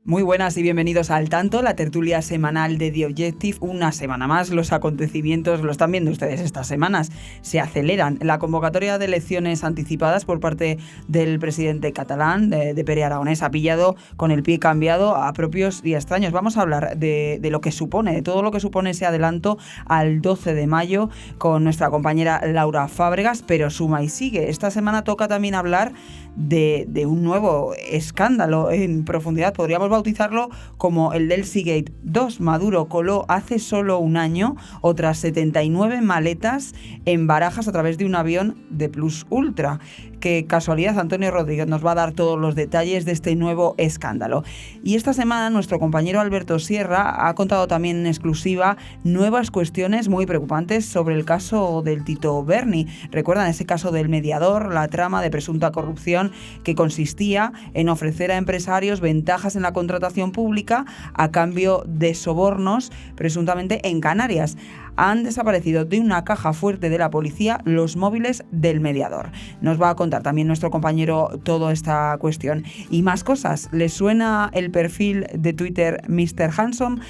Muy buenas y bienvenidos a Al Tanto, la tertulia semanal de The Objective. Una semana más, los acontecimientos, lo están viendo ustedes estas semanas, se aceleran. La convocatoria de elecciones anticipadas por parte del presidente catalán, de Pere Aragonés, ha pillado con el pie cambiado a propios y extraños. Vamos a hablar de lo que supone, de todo lo que supone ese adelanto al 12 de mayo con nuestra compañera Laura Fábregas, pero suma y sigue. Esta semana toca también hablar de un nuevo escándalo en profundidad. Podríamos bautizarlo como el del Seagate 2. Maduro coló hace solo un año otras 79 maletas en Barajas a través de un avión de Plus Ultra. Qué casualidad, Antonio Rodríguez nos va a dar todos los detalles de este nuevo escándalo. Y esta semana nuestro compañero Alberto Sierra ha contado también en exclusiva nuevas cuestiones muy preocupantes sobre el caso del Tito Berni. ¿Recuerdan ese caso del mediador, la trama de presunta corrupción que consistía en ofrecer a empresarios ventajas en la contratación pública a cambio de sobornos, presuntamente en Canarias? Han desaparecido de una caja fuerte de la policía los móviles del mediador. Nos va a contar también nuestro compañero toda esta cuestión y más cosas. ¿Les suena el perfil de Twitter Mr. Handsome?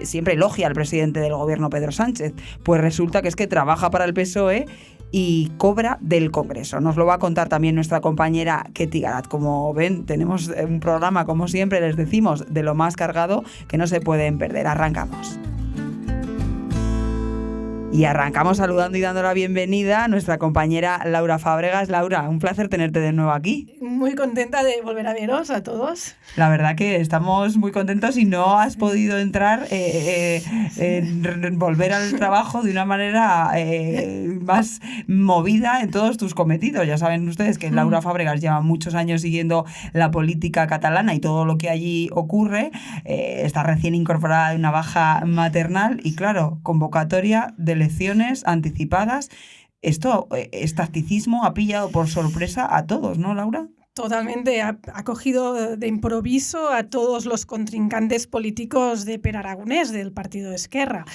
Siempre elogia al presidente del gobierno, Pedro Sánchez. Pues resulta que es que trabaja para el PSOE y cobra del Congreso. Nos lo va a contar también nuestra compañera Ketty Garat. Como ven, tenemos un programa, como siempre les decimos, de lo más cargado que no se pueden perder. Arrancamos. Y arrancamos saludando y dando la bienvenida a nuestra compañera Laura Fábregas. Laura, un placer tenerte de nuevo aquí. Muy contenta de volver a veros a todos. La verdad que estamos muy contentos y no has podido entrar, volver al trabajo de una manera más movida en todos tus cometidos. Ya saben ustedes que Laura Fábregas lleva muchos años siguiendo la política catalana y todo lo que allí ocurre. Está recién incorporada de una baja maternal y claro, convocatoria de elecciones anticipadas. Este tacticismo ha pillado por sorpresa a todos, ¿no, Laura? Totalmente, ha cogido de improviso a todos los contrincantes políticos de Pere Aragonés, del partido de Esquerra.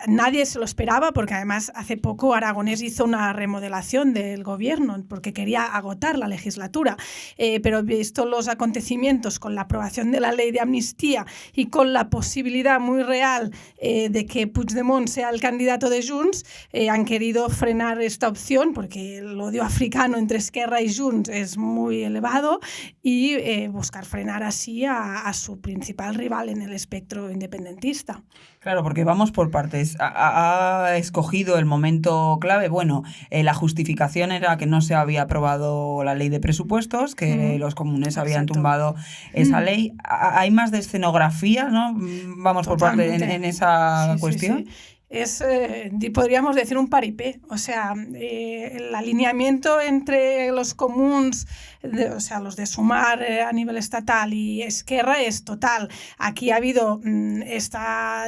Nadie se lo esperaba porque además hace poco Aragonés hizo una remodelación del gobierno porque quería agotar la legislatura. Pero visto los acontecimientos con la aprobación de la ley de amnistía y con la posibilidad muy real de que Puigdemont sea el candidato de Junts, han querido frenar esta opción porque el odio africano entre Esquerra y Junts es muy elevado y buscar frenar así a su principal rival en el espectro independentista. Claro, porque vamos por partes. Ha escogido el momento clave. Bueno, la justificación era que no se había aprobado la ley de presupuestos, que los comunes habían tumbado esa ley. Hay más de escenografía, ¿no? Vamos Totalmente. por parte en esa cuestión. Sí. Es, podríamos decir, un paripé. O sea, el alineamiento entre los comuns, o sea, los de Sumar a nivel estatal y Esquerra es total. Aquí ha habido este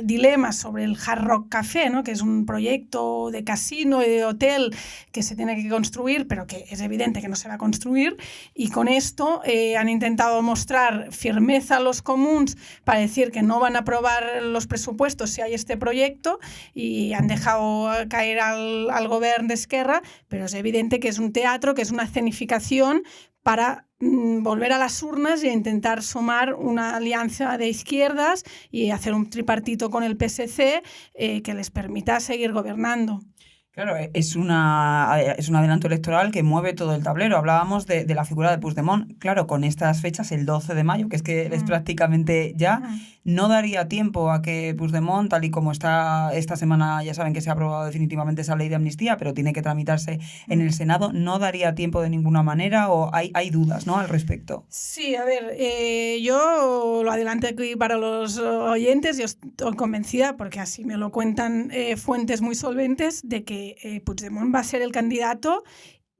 dilema sobre el Hard Rock Café, ¿no? Que es un proyecto de casino y de hotel que se tiene que construir, pero que es evidente que no se va a construir. Y con esto han intentado mostrar firmeza a los comuns para decir que no van a aprobar los presupuestos si hay este proyecto, y han dejado caer al gobierno de Esquerra, pero es evidente que es un teatro, que es una escenificación para volver a las urnas e intentar sumar una alianza de izquierdas y hacer un tripartito con el PSC que les permita seguir gobernando. Claro, es un adelanto electoral que mueve todo el tablero. Hablábamos de la figura de Puigdemont. Claro, con estas fechas, el 12 de mayo, que es que es prácticamente ya, no daría tiempo a que Puigdemont, tal y como está esta semana, ya saben que se ha aprobado definitivamente esa ley de amnistía, pero tiene que tramitarse en el Senado, no daría tiempo de ninguna manera, o hay dudas, ¿no?, al respecto. Sí, a ver, yo lo adelanto aquí para los oyentes, yo estoy convencida, porque así me lo cuentan fuentes muy solventes, de que Puigdemont va a ser el candidato.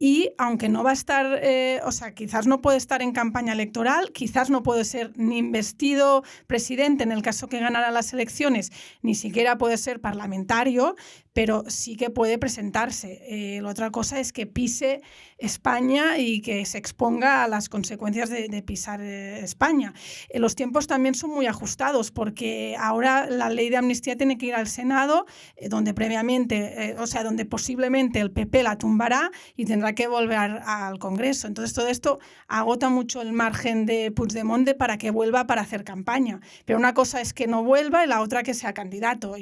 Y aunque no va a estar, o sea, quizás no puede estar en campaña electoral, quizás no puede ser ni investido presidente en el caso que ganara las elecciones, ni siquiera puede ser parlamentario, pero sí que puede presentarse. La otra cosa es que pise España y que se exponga a las consecuencias de pisar España. Los tiempos también son muy ajustados porque ahora la ley de amnistía tiene que ir al Senado, donde previamente, donde posiblemente el PP la tumbará y tendrá que volver al Congreso. Entonces todo esto agota mucho el margen de Puigdemont para que vuelva para hacer campaña. Pero una cosa es que no vuelva y la otra que sea candidato.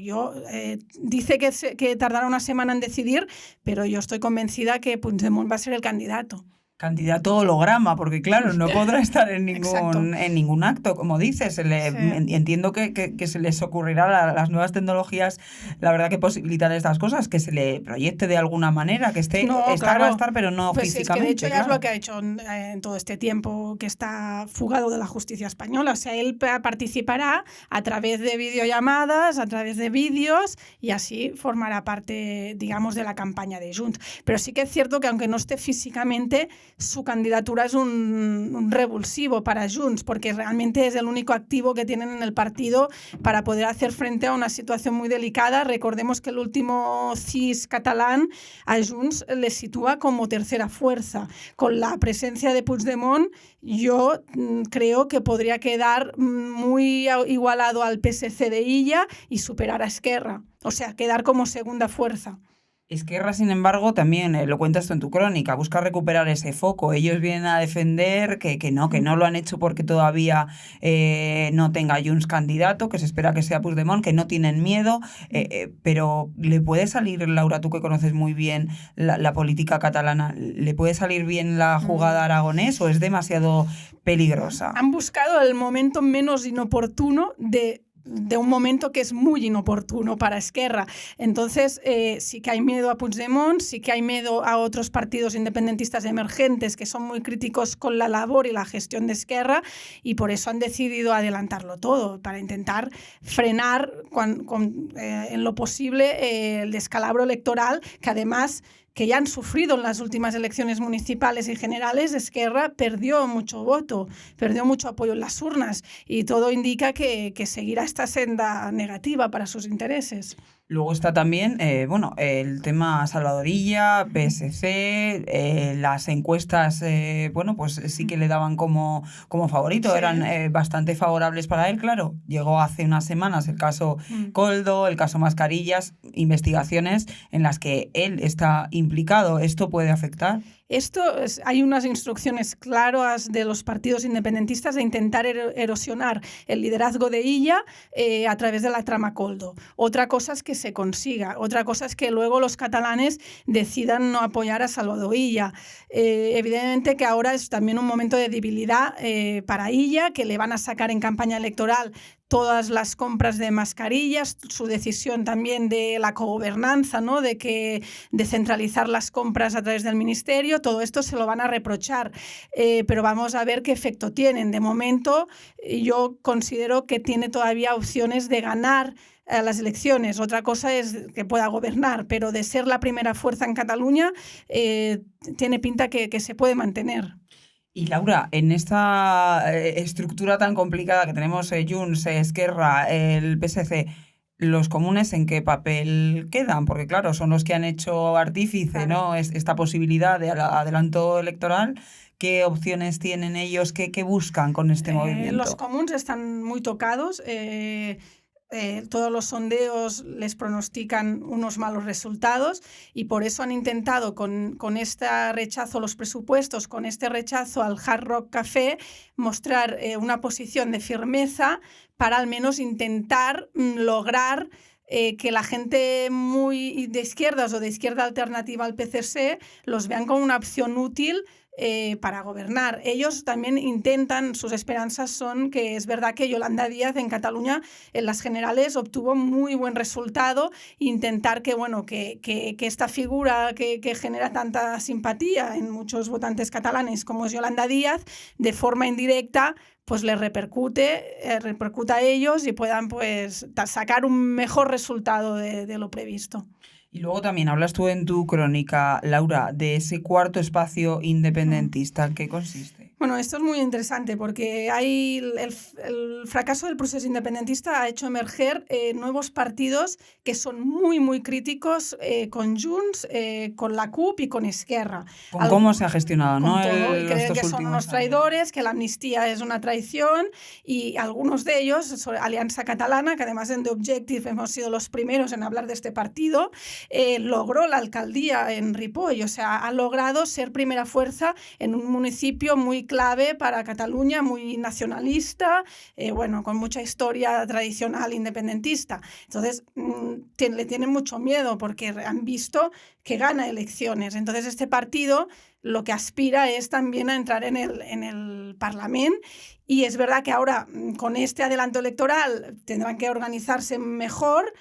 Dice que tardará una semana en decidir, pero yo estoy convencida que Puigdemont va a ser el candidato. Candidato holograma, porque claro, no podrá estar en ningún acto, como dices. Entiendo que se les ocurrirá las nuevas tecnologías, la verdad que posibilitan estas cosas, que se le proyecte de alguna manera, que esté, va a estar, pero no pues físicamente. Es que de hecho ya es lo que ha hecho en todo este tiempo que está fugado de la justicia española. O sea, él participará a través de videollamadas, a través de vídeos, y así formará parte, digamos, de la campaña de Junts. Pero sí que es cierto que aunque no esté físicamente, su candidatura es un revulsivo para Junts, porque realmente es el único activo que tienen en el partido para poder hacer frente a una situación muy delicada. Recordemos que el último CIS catalán a Junts le sitúa como tercera fuerza. Con la presencia de Puigdemont, yo creo que podría quedar muy igualado al PSC de Illa y superar a Esquerra, o sea, quedar como segunda fuerza. Esquerra, sin embargo, también, lo cuentas tú en tu crónica, busca recuperar ese foco. Ellos vienen a defender que no lo han hecho porque todavía no tenga Junts candidato, que se espera que sea Puigdemont, que no tienen miedo, pero ¿le puede salir, Laura, tú que conoces muy bien la política catalana, ¿le puede salir bien la jugada Aragonés o es demasiado peligrosa? Han buscado el momento menos inoportuno de un momento que es muy inoportuno para Esquerra. Entonces, sí que hay miedo a Puigdemont, sí que hay miedo a otros partidos independentistas emergentes que son muy críticos con la labor y la gestión de Esquerra, y por eso han decidido adelantarlo todo, para intentar frenar en lo posible el descalabro electoral, que además que ya han sufrido en las últimas elecciones municipales y generales. Esquerra perdió mucho voto, perdió mucho apoyo en las urnas, y todo indica que seguirá esta senda negativa para sus intereses. Luego está también el tema Salvadorilla, PSC, las encuestas, pues sí que le daban como favorito, sí. Eran bastante favorables para él, claro. Llegó hace unas semanas el caso Koldo, el caso Mascarillas, investigaciones en las que él está implicado. ¿Esto puede afectar? Hay unas instrucciones claras de los partidos independentistas de intentar erosionar el liderazgo de Illa a través de la trama Koldo. Otra cosa es que se consiga, otra cosa es que luego los catalanes decidan no apoyar a Salvador Illa. Evidentemente que ahora es también un momento de debilidad para Illa, que le van a sacar en campaña electoral todas las compras de mascarillas, su decisión también de la cogobernanza, ¿no? de centralizar las compras a través del ministerio. Todo esto se lo van a reprochar, pero vamos a ver qué efecto tienen. De momento, yo considero que tiene todavía opciones de ganar las elecciones. Otra cosa es que pueda gobernar, pero de ser la primera fuerza en Cataluña, tiene pinta que se puede mantener. Y Laura, en esta estructura tan complicada que tenemos Junts, Esquerra, el PSC, ¿los comunes en qué papel quedan? Porque claro, son los que han hecho artífice, ¿no? Esta posibilidad de adelanto electoral. ¿Qué opciones tienen ellos? ¿Qué buscan con este movimiento? Los comunes están muy tocados. Todos los sondeos les pronostican unos malos resultados, y por eso han intentado con este rechazo a los presupuestos, con este rechazo al Hard Rock Café, mostrar una posición de firmeza para al menos intentar lograr que la gente muy de izquierdas o de izquierda alternativa al PCC los vean como una opción útil para gobernar. Ellos también intentan, sus esperanzas son que es verdad que Yolanda Díaz en Cataluña en las generales obtuvo muy buen resultado, intentar que esta figura que genera tanta simpatía en muchos votantes catalanes como es Yolanda Díaz, de forma indirecta pues les repercuta a ellos y puedan pues sacar un mejor resultado de lo previsto. Y luego también hablas tú en tu crónica, Laura, de ese cuarto espacio independentista. ¿En qué consiste? Bueno, esto es muy interesante porque el fracaso del proceso independentista ha hecho emerger nuevos partidos que son muy, muy críticos con Junts, con la CUP y con Esquerra. Con cómo se ha gestionado, con ¿no? todo, y creen estos que son unos últimos traidores, que la amnistía es una traición, y algunos de ellos, Alianza Catalana, que además en The Objective hemos sido los primeros en hablar de este partido, logró la alcaldía en Ripoll, o sea, ha logrado ser primera fuerza en un municipio muy clave para Cataluña, muy nacionalista, bueno, con mucha historia tradicional independentista. Entonces, le tienen mucho miedo porque han visto que gana elecciones. Entonces, este partido lo que aspira es también a entrar en el Parlamento, y es verdad que ahora, con este adelanto electoral, tendrán que organizarse mejor,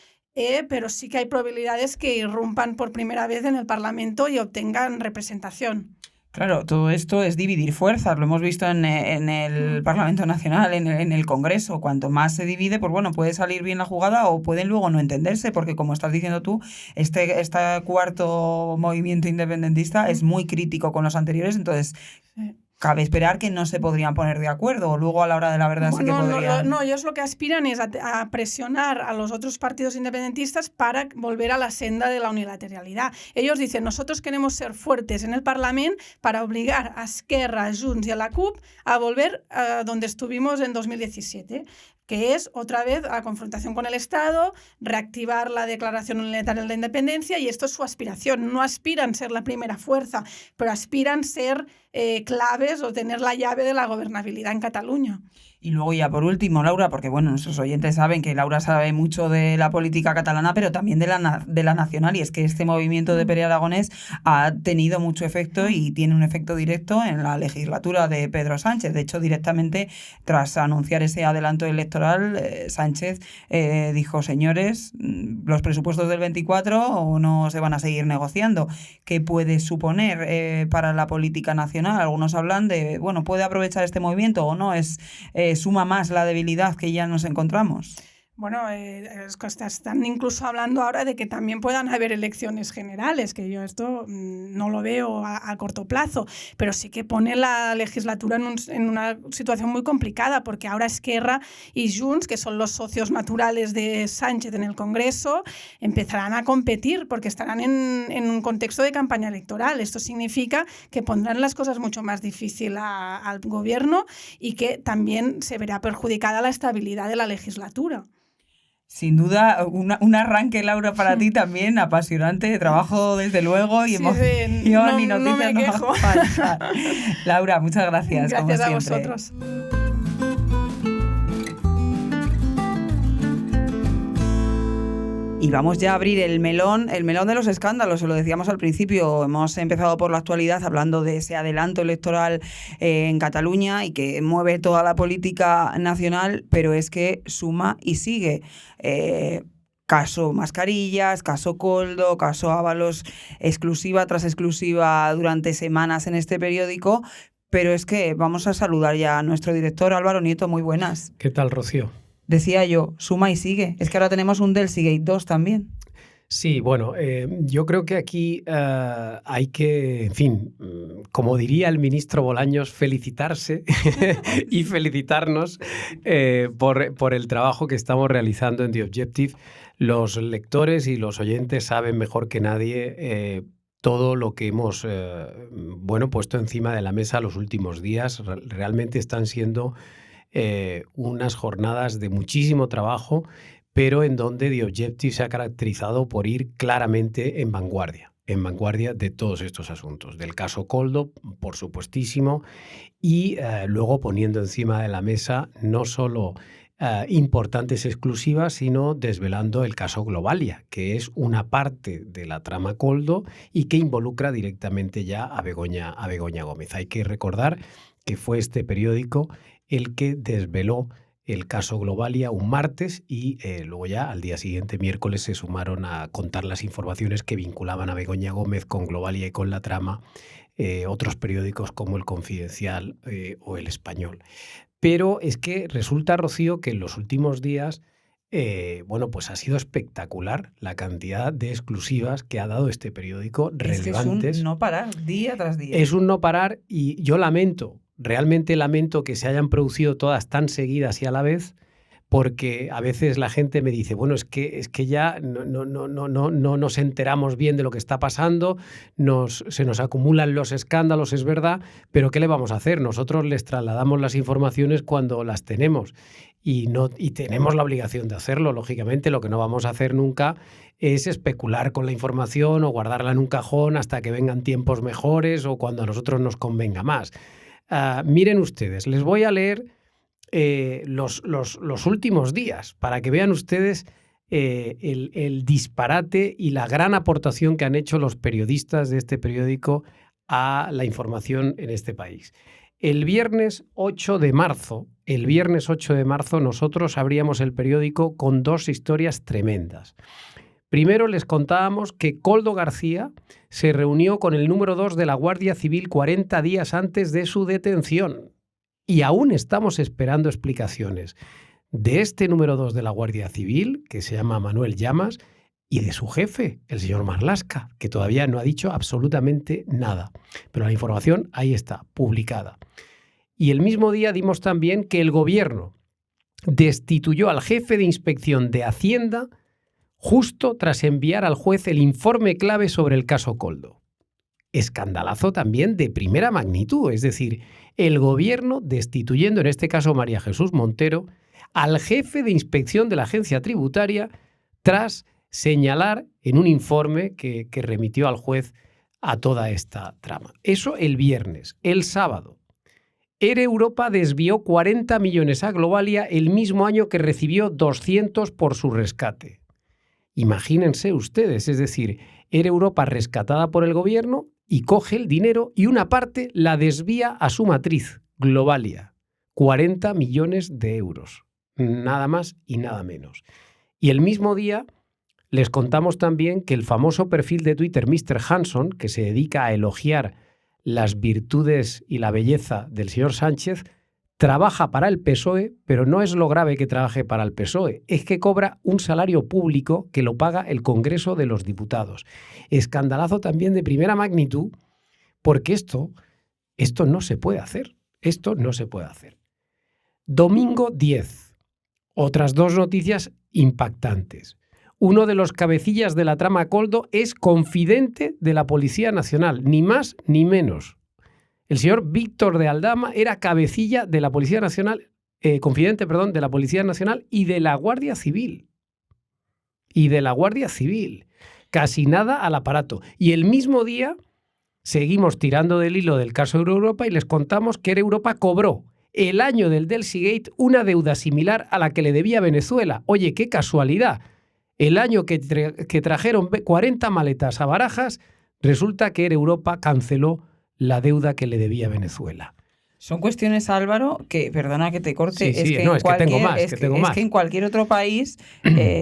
pero sí que hay probabilidades que irrumpan por primera vez en el Parlamento y obtengan representación. Claro, todo esto es dividir fuerzas, lo hemos visto en el Parlamento Nacional, en el Congreso. Cuanto más se divide, pues bueno, puede salir bien la jugada o pueden luego no entenderse, porque como estás diciendo tú, este cuarto movimiento independentista es muy crítico con los anteriores, entonces cabe esperar que no se podrían poner de acuerdo, o luego a la hora de la verdad sí que podrían... No, ellos lo que aspiran es a presionar a los otros partidos independentistas para volver a la senda de la unilateralidad. Ellos dicen, nosotros queremos ser fuertes en el Parlamento para obligar a Esquerra, a Junts y a la CUP a volver a donde estuvimos en 2017, que es otra vez la confrontación con el Estado, reactivar la declaración unilateral de la independencia, y esto es su aspiración. No aspiran ser la primera fuerza, pero aspiran ser claves o tener la llave de la gobernabilidad en Cataluña. Y luego ya por último, Laura, porque bueno, nuestros oyentes saben que Laura sabe mucho de la política catalana, pero también de la nacional, y es que este movimiento de Pere Aragonés ha tenido mucho efecto y tiene un efecto directo en la legislatura de Pedro Sánchez. De hecho, directamente tras anunciar ese adelanto electoral, Sánchez dijo, señores, los presupuestos del 24 no se van a seguir negociando. ¿Qué puede suponer para la política nacional? Algunos hablan de, bueno, ¿puede aprovechar este movimiento o no? ¿Suma más la debilidad que ya nos encontramos? Bueno, están incluso hablando ahora de que también puedan haber elecciones generales, que yo esto no lo veo a corto plazo, pero sí que pone la legislatura en una situación muy complicada, porque ahora Esquerra y Junts, que son los socios naturales de Sánchez en el Congreso, empezarán a competir porque estarán en un contexto de campaña electoral. Esto significa que pondrán las cosas mucho más difíciles al gobierno y que también se verá perjudicada la estabilidad de la legislatura. Sin duda, un arranque, Laura, para ti también, apasionante, trabajo desde luego y emoción y noticias. No me quejo. Laura, muchas gracias. Gracias como a siempre. vosotros. Y vamos ya a abrir el melón de los escándalos, se lo decíamos al principio. Hemos empezado por la actualidad hablando de ese adelanto electoral en Cataluña y que mueve toda la política nacional, pero es que suma y sigue. Caso Mascarillas, caso Koldo, caso Ábalos, exclusiva tras exclusiva durante semanas en este periódico. Pero es que vamos a saludar ya a nuestro director, Álvaro Nieto. Muy buenas. ¿Qué tal, Rocío? Decía yo, suma y sigue. Es que ahora tenemos un Delsigate 2 también. Sí, bueno, yo creo que aquí hay que, en fin, como diría el ministro Bolaños, felicitarse y felicitarnos por el trabajo que estamos realizando en The Objective. Los lectores y los oyentes saben mejor que nadie todo lo que hemos puesto encima de la mesa los últimos días. Realmente están siendo unas jornadas de muchísimo trabajo, pero en donde The Objective se ha caracterizado por ir claramente en vanguardia de todos estos asuntos. Del caso Koldo, por supuestísimo, y luego poniendo encima de la mesa no solo importantes exclusivas, sino desvelando el caso Globalia, que es una parte de la trama Koldo y que involucra directamente ya a Begoña Gómez. Hay que recordar que fue este periódico el que desveló el caso Globalia un martes y luego ya al día siguiente, miércoles, se sumaron a contar las informaciones que vinculaban a Begoña Gómez con Globalia y con la trama otros periódicos como El Confidencial o El Español. Pero es que resulta, Rocío, que en los últimos días pues ha sido espectacular la cantidad de exclusivas que ha dado este periódico relevantes. Es un no parar, día tras día. Es un no parar y yo lamento realmente lamento que se hayan producido todas tan seguidas y a la vez, porque a veces la gente me dice, bueno, es que ya no nos enteramos bien de lo que está pasando, se nos acumulan los escándalos, es verdad, pero ¿qué le vamos a hacer? Nosotros les trasladamos las informaciones cuando las tenemos y tenemos la obligación de hacerlo, lógicamente. Lo que no vamos a hacer nunca es especular con la información o guardarla en un cajón hasta que vengan tiempos mejores o cuando a nosotros nos convenga más. Miren ustedes, les voy a leer los últimos días para que vean ustedes el disparate y la gran aportación que han hecho los periodistas de este periódico a la información en este país. El viernes 8 de marzo, nosotros abríamos el periódico con dos historias tremendas. Primero les contábamos que Koldo García se reunió con el número 2 de la Guardia Civil 40 días antes de su detención. Y aún estamos esperando explicaciones de este número 2 de la Guardia Civil, que se llama Manuel Llamas, y de su jefe, el señor Marlaska, que todavía no ha dicho absolutamente nada. Pero la información ahí está, publicada. Y el mismo día dimos también que el gobierno destituyó al jefe de inspección de Hacienda justo tras enviar al juez el informe clave sobre el caso Koldo. Escandalazo también de primera magnitud, es decir, el gobierno destituyendo, en este caso María Jesús Montero, al jefe de inspección de la agencia tributaria tras señalar en un informe que remitió al juez a toda esta trama. Eso el viernes. El sábado, Air Europa desvió 40 millones a Globalia el mismo año que recibió 200 por su rescate. Imagínense ustedes, es decir, Air Europa rescatada por el gobierno y coge el dinero y una parte la desvía a su matriz, Globalia. 40 millones de euros. Nada más y nada menos. Y el mismo día les contamos también que el famoso perfil de Twitter Mr. Hanson, que se dedica a elogiar las virtudes y la belleza del señor Sánchez, trabaja para el PSOE, pero no es lo grave que trabaje para el PSOE, es que cobra un salario público que lo paga el Congreso de los Diputados. Escandalazo también de primera magnitud, porque esto no se puede hacer. Esto no se puede hacer. Domingo 10. Otras dos noticias impactantes. Uno de los cabecillas de la trama Koldo es confidente de la Policía Nacional, ni más ni menos. El señor Víctor de Aldama era cabecilla de la Policía Nacional, confidente, de la Policía Nacional y de la Guardia Civil. Casi nada al aparato. Y el mismo día seguimos tirando del hilo del caso Air Europa y les contamos que Air Europa cobró el año del Delsigate una deuda similar a la que le debía Venezuela. Oye, qué casualidad. El año que trajeron 40 maletas a Barajas, resulta que Air Europa canceló la deuda que le debía Venezuela. Son cuestiones, Álvaro, que, perdona que te corte, es que en cualquier otro país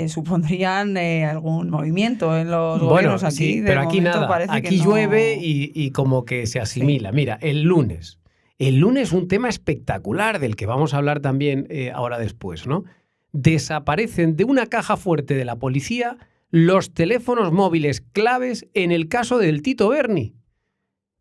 supondrían algún movimiento en los gobiernos aquí. Sí, pero aquí nada, aquí llueve y como que se asimila. Sí. Mira, el lunes un tema espectacular del que vamos a hablar también ahora después, ¿no? Desaparecen de una caja fuerte de la policía los teléfonos móviles claves en el caso del Tito Berni.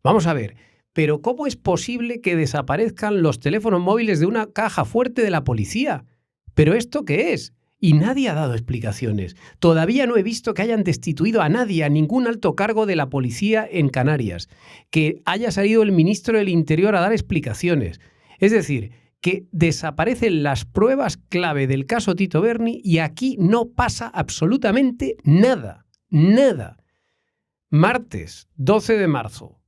Vamos a ver, pero ¿cómo es posible que desaparezcan los teléfonos móviles de una caja fuerte de la policía? ¿Pero esto qué es? Y nadie ha dado explicaciones. Todavía no he visto que hayan destituido a nadie, a ningún alto cargo de la policía en Canarias, que haya salido el ministro del Interior a dar explicaciones. Es decir, que desaparecen las pruebas clave del caso Tito Berni y aquí no pasa absolutamente nada. Nada. Martes, 12 de marzo.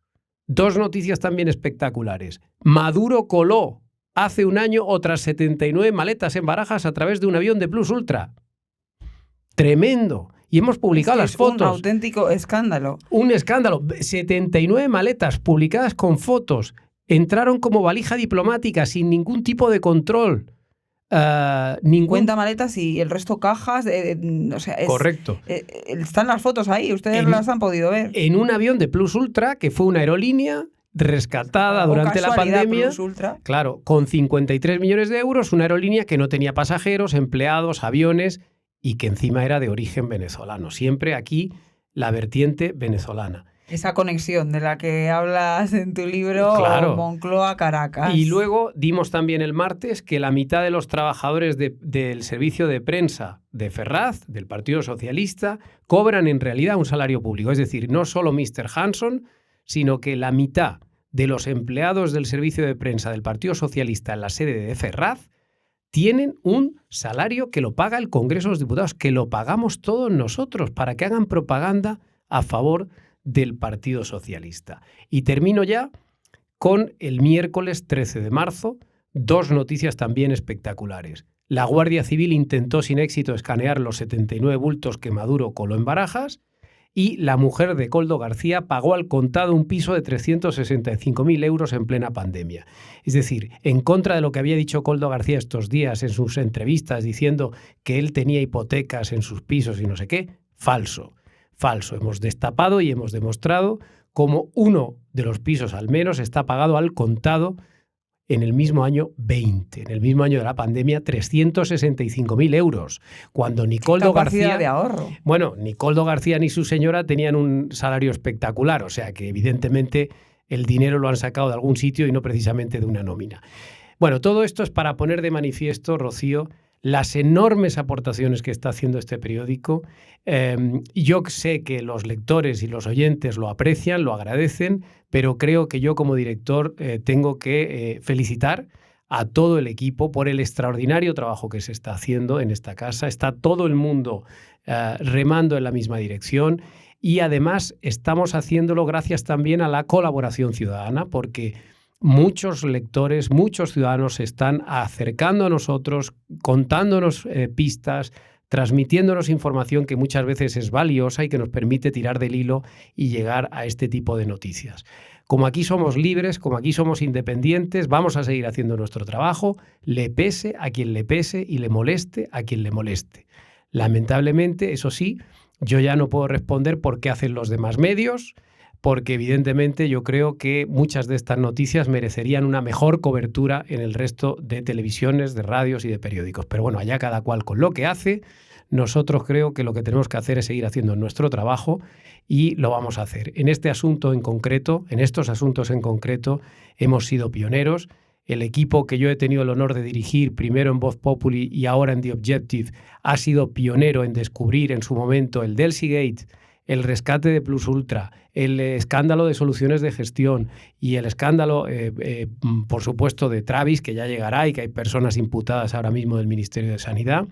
Dos noticias también espectaculares. Maduro coló hace un año otras 79 maletas en Barajas a través de un avión de Plus Ultra. Tremendo. Y hemos publicado las fotos. Un auténtico escándalo. Un escándalo. 79 maletas publicadas con fotos. Entraron como valija diplomática sin ningún tipo de control. 50 maletas y el resto cajas. Correcto. Están las fotos ahí, ustedes las han podido ver. En un avión de Plus Ultra, que fue una aerolínea rescatada durante la pandemia. Plus Ultra. Claro, con 53 millones de euros, una aerolínea que no tenía pasajeros, empleados, aviones y que encima era de origen venezolano. Siempre aquí la vertiente venezolana. Esa conexión de la que hablas en tu libro, Claro. Moncloa-Caracas. Y luego dimos también el martes que la mitad de los trabajadores del servicio de prensa de Ferraz, del Partido Socialista, cobran en realidad un salario público. Es decir, no solo Mr. Hanson, sino que la mitad de los empleados del servicio de prensa del Partido Socialista en la sede de Ferraz tienen un salario que lo paga el Congreso de los Diputados, que lo pagamos todos nosotros para que hagan propaganda a favor del Partido Socialista. Y termino ya con el miércoles 13 de marzo, dos noticias también espectaculares. La Guardia Civil intentó sin éxito escanear los 79 bultos que Maduro coló en Barajas y la mujer de Koldo García pagó al contado un piso de 365.000 euros en plena pandemia. Es decir, en contra de lo que había dicho Koldo García estos días en sus entrevistas diciendo que él tenía hipotecas en sus pisos y no sé qué, falso. Falso. Hemos destapado y hemos demostrado cómo uno de los pisos al menos está pagado al contado en el mismo año 20, en el mismo año de la pandemia, 365.000 euros. Cuando ni Koldo García... de ahorro. Bueno, ni Koldo García ni su señora tenían un salario espectacular, o sea que evidentemente el dinero lo han sacado de algún sitio y no precisamente de una nómina. Bueno, todo esto es para poner de manifiesto, Rocío, las enormes aportaciones que está haciendo este periódico. Yo sé que los lectores y los oyentes lo aprecian, lo agradecen, pero creo que yo como director tengo que felicitar a todo el equipo por el extraordinario trabajo que se está haciendo en esta casa. Está todo el mundo remando en la misma dirección y además estamos haciéndolo gracias también a la colaboración ciudadana, porque muchos lectores, muchos ciudadanos se están acercando a nosotros, contándonos pistas, transmitiéndonos información que muchas veces es valiosa y que nos permite tirar del hilo y llegar a este tipo de noticias. Como aquí somos libres, como aquí somos independientes, vamos a seguir haciendo nuestro trabajo, le pese a quien le pese y le moleste a quien le moleste. Lamentablemente, eso sí, yo ya no puedo responder por qué hacen los demás medios, porque evidentemente yo creo que muchas de estas noticias merecerían una mejor cobertura en el resto de televisiones, de radios y de periódicos. Pero bueno, allá cada cual con lo que hace. Nosotros creo que lo que tenemos que hacer es seguir haciendo nuestro trabajo y lo vamos a hacer. En este asunto en concreto, en estos asuntos en concreto, hemos sido pioneros. El equipo que yo he tenido el honor de dirigir, primero en Voz Populi y ahora en The Objective, ha sido pionero en descubrir en su momento el Delsey-Gate, el rescate de Plus Ultra, el escándalo de soluciones de gestión y el escándalo, por supuesto, de Travis, que ya llegará y que hay personas imputadas ahora mismo del Ministerio de Sanidad.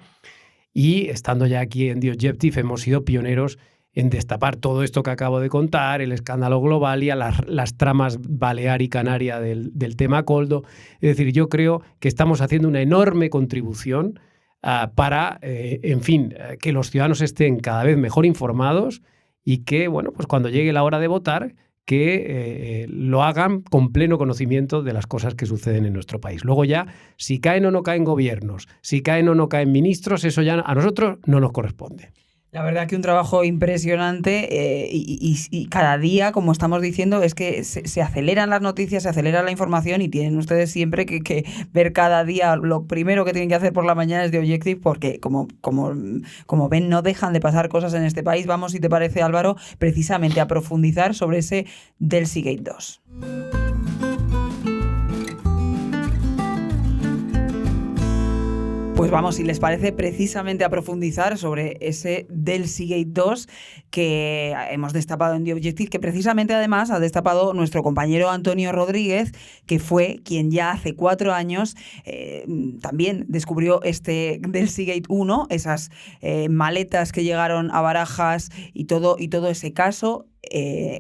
Y estando ya aquí en The Objective hemos sido pioneros en destapar todo esto que acabo de contar, el escándalo Globalia, las tramas Balear y Canaria del tema Koldo. Es decir, yo creo que estamos haciendo una enorme contribución para, en fin, que los ciudadanos estén cada vez mejor informados y que, bueno, pues cuando llegue la hora de votar, que lo hagan con pleno conocimiento de las cosas que suceden en nuestro país. Luego ya, si caen o no caen gobiernos, si caen o no caen ministros, eso ya a nosotros no nos corresponde. La verdad que un trabajo impresionante y cada día, como estamos diciendo, es que se aceleran las noticias, se acelera la información y tienen ustedes siempre que ver cada día. Lo primero que tienen que hacer por la mañana es The Objective porque, como ven, no dejan de pasar cosas en este país. Vamos, si te parece, Álvaro, precisamente a profundizar sobre ese Delsey-Gate 2. Pues vamos, si les parece, precisamente a profundizar sobre ese Delsey-Gate 2 que hemos destapado en The Objective, que precisamente además ha destapado nuestro compañero Antonio Rodríguez, que fue quien ya hace 4 años también descubrió este Delsey-Gate 1, esas maletas que llegaron a Barajas y todo ese caso.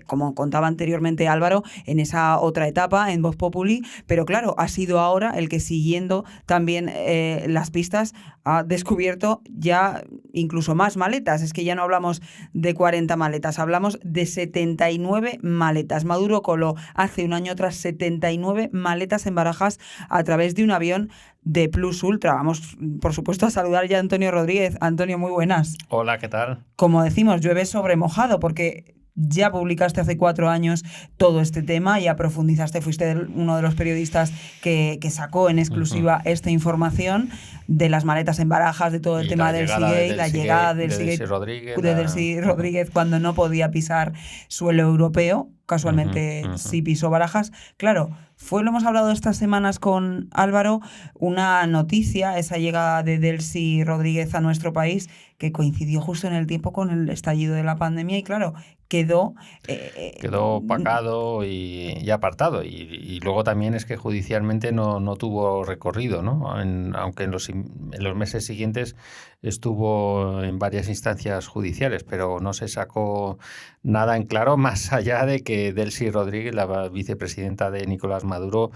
Como contaba anteriormente Álvaro, en esa otra etapa, en Voz Populi, pero claro, ha sido ahora el que, siguiendo también las pistas, ha descubierto ya incluso más maletas. Es que ya no hablamos de 40 maletas, hablamos de 79 maletas. Maduro coló hace un año otras 79 maletas en Barajas a través de un avión de Plus Ultra. Vamos, por supuesto, a saludar ya a Antonio Rodríguez. Antonio, muy buenas. Hola, ¿qué tal? Como decimos, llueve sobre mojado, porque ya publicaste hace 4 años todo este tema, ya profundizaste, fuiste uno de los periodistas que sacó en exclusiva esta información de las maletas en Barajas, de todo el tema del Seagate, la llegada del Seagate de Delcy Rodríguez cuando no podía pisar suelo europeo. Casualmente sí pisó Barajas. Claro, lo hemos hablado estas semanas con Álvaro, una noticia, esa llegada de Delcy Rodríguez a nuestro país, que coincidió justo en el tiempo con el estallido de la pandemia y claro, quedó opacado y apartado. Y luego también es que judicialmente no tuvo recorrido, ¿no? Aunque en los meses siguientes estuvo en varias instancias judiciales, pero no se sacó nada en claro, más allá de que Delcy Rodríguez, la vicepresidenta de Nicolás Maduro,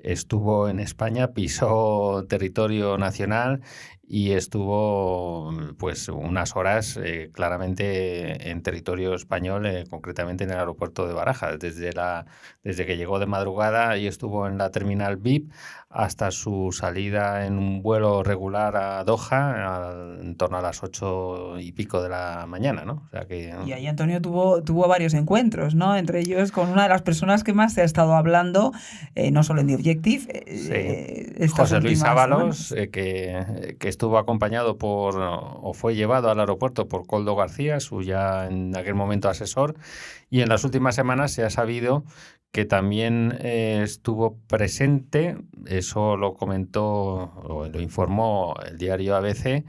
estuvo en España, pisó territorio nacional y estuvo pues unas horas claramente en territorio español, concretamente en el aeropuerto de Barajas, desde que llegó de madrugada y estuvo en la terminal VIP hasta su salida en un vuelo regular a Doha en torno a las 8 y pico de la mañana, ¿no? O sea que... Y ahí Antonio tuvo varios encuentros, ¿no? Entre ellos con una de las personas que más se ha estado hablando, no solo en The Objective, José Luis Ábalos, que estuvo acompañado o fue llevado al aeropuerto por Koldo García, su ya en aquel momento asesor, y en las últimas semanas se ha sabido que también estuvo presente, eso lo comentó o lo informó el diario ABC,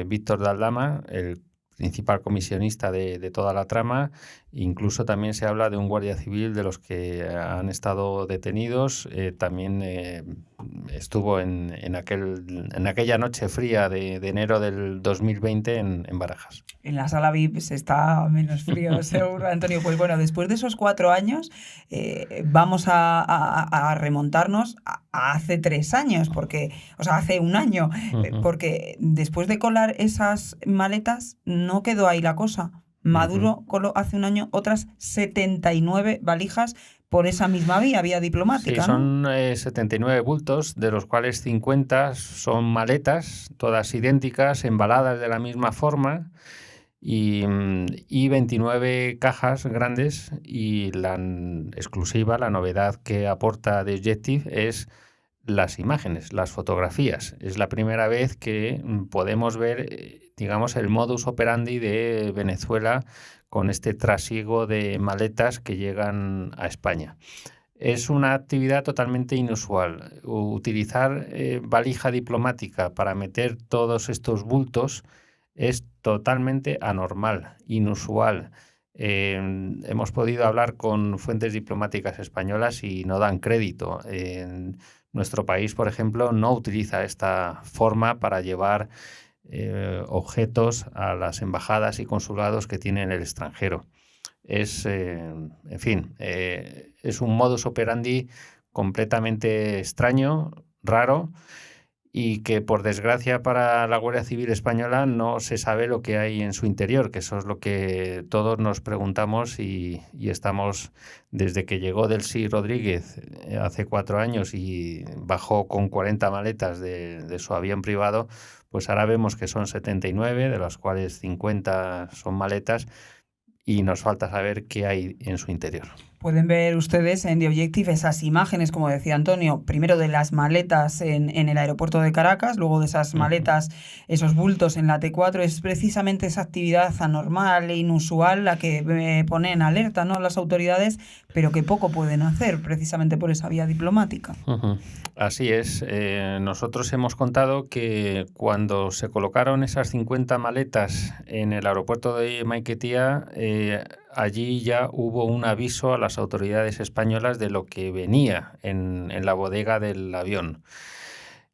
Víctor de Aldama, el principal comisionista de toda la trama. Incluso también se habla de un guardia civil de los que han estado detenidos. También estuvo en aquella noche fría de enero del 2020 en Barajas. En la sala VIP se está menos frío, seguro, Antonio. Pues bueno, después de esos 4 años, vamos a remontarnos a hace 3 años, hace un año, porque después de colar esas maletas, no quedó ahí la cosa. Maduro coló hace un año otras 79 valijas por esa misma vía diplomática. Sí, son 79 bultos, de los cuales 50 son maletas, todas idénticas, embaladas de la misma forma, y 29 cajas grandes. Y la exclusiva, la novedad que aporta The Objective es las imágenes, las fotografías. Es la primera vez que podemos ver, digamos, el modus operandi de Venezuela con este trasiego de maletas que llegan a España. Es una actividad totalmente inusual. Utilizar valija diplomática para meter todos estos bultos es totalmente anormal, inusual. Hemos podido hablar con fuentes diplomáticas españolas y no dan crédito. Nuestro país, por ejemplo, no utiliza esta forma para llevar objetos a las embajadas y consulados que tiene en el extranjero. Es un modus operandi completamente extraño, raro, y que por desgracia para la Guardia Civil Española no se sabe lo que hay en su interior, que eso es lo que todos nos preguntamos y estamos, desde que llegó Delcy Rodríguez hace 4 años y bajó con 40 maletas de su avión privado, pues ahora vemos que son 79, de las cuales 50 son maletas, y nos falta saber qué hay en su interior. Pueden ver ustedes en The Objective esas imágenes, como decía Antonio, primero de las maletas en el aeropuerto de Caracas, luego de esas maletas, esos bultos en la T4. Es precisamente esa actividad anormal e inusual la que pone en alerta, ¿no?, las autoridades, pero que poco pueden hacer precisamente por esa vía diplomática. Así es. Nosotros hemos contado que cuando se colocaron esas 50 maletas en el aeropuerto de Maiquetía, allí ya hubo un aviso a las autoridades españolas de lo que venía en la bodega del avión.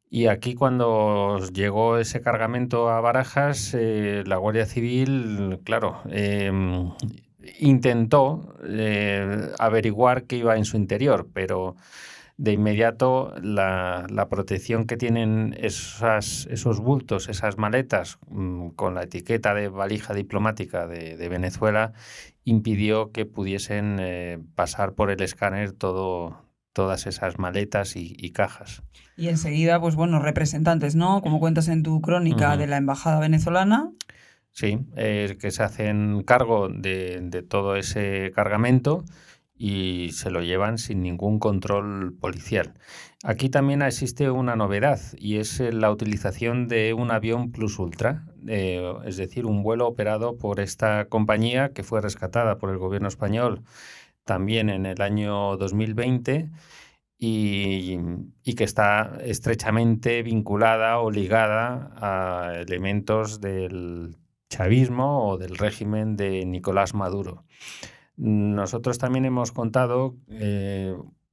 Y aquí, cuando llegó ese cargamento a Barajas, la Guardia Civil, claro, intentó averiguar qué iba en su interior, pero de inmediato la protección que tienen esos bultos, esas maletas, con la etiqueta de valija diplomática de Venezuela, impidió que pudiesen pasar por el escáner todas esas maletas y cajas. Y enseguida, pues bueno, representantes, ¿no?, como cuentas en tu crónica, de la embajada venezolana. Sí, que se hacen cargo de todo ese cargamento y se lo llevan sin ningún control policial. Aquí también existe una novedad y es la utilización de un avión Plus Ultra, es decir, un vuelo operado por esta compañía que fue rescatada por el gobierno español también en el año 2020 y, y que está estrechamente vinculada o ligada a elementos del chavismo o del régimen de Nicolás Maduro. Nosotros también hemos contado,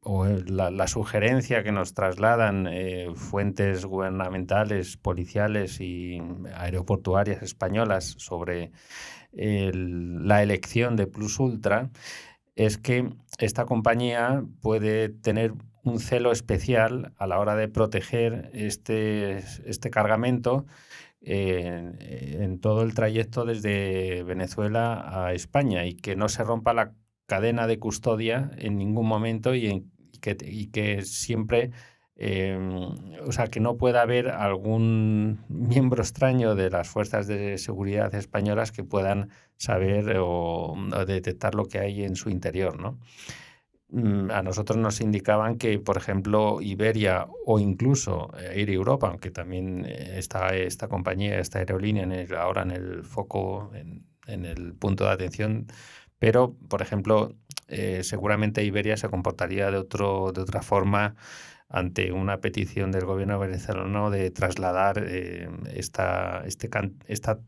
la sugerencia que nos trasladan fuentes gubernamentales, policiales y aeroportuarias españolas sobre la elección de Plus Ultra, es que esta compañía puede tener un celo especial a la hora de proteger este cargamento en todo el trayecto desde Venezuela a España y que no se rompa la cadena de custodia en ningún momento y que siempre, o sea, que no pueda haber algún miembro extraño de las fuerzas de seguridad españolas que puedan saber o detectar lo que hay en su interior, ¿no? A nosotros nos indicaban que, por ejemplo, Iberia o incluso Air Europa, aunque también está esta compañía, esta aerolínea ahora en el foco, en el punto de atención, pero, por ejemplo, seguramente Iberia se comportaría de otra forma ante una petición del gobierno venezolano de trasladar esta